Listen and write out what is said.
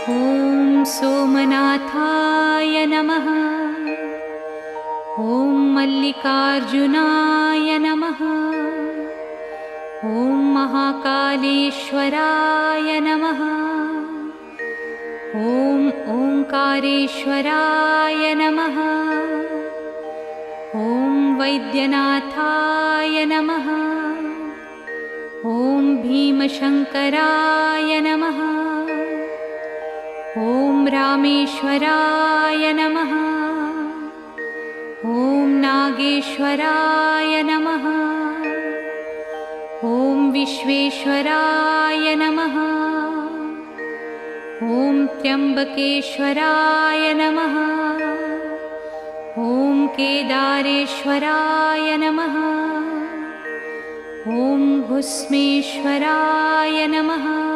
ॐ सोमनाथाय नमः। ॐ मल्लिकार्जुनाय नमः। ॐ महाकालेश्वराय नमः। ॐ ओंकारेश्वराय नमः। ॐ वैद्यनाथाय नमः। ॐ भीमशङ्कराय नमः। ॐ रामेश्वराय नमः। ॐ नागेश्वराय नमः। ॐ विश्वेश्वराय नमः। ॐ त्र्यम्बकेश्वराय नमः। ॐ केदारेश्वराय नमः। ॐ भुस्मेश्वराय नमः।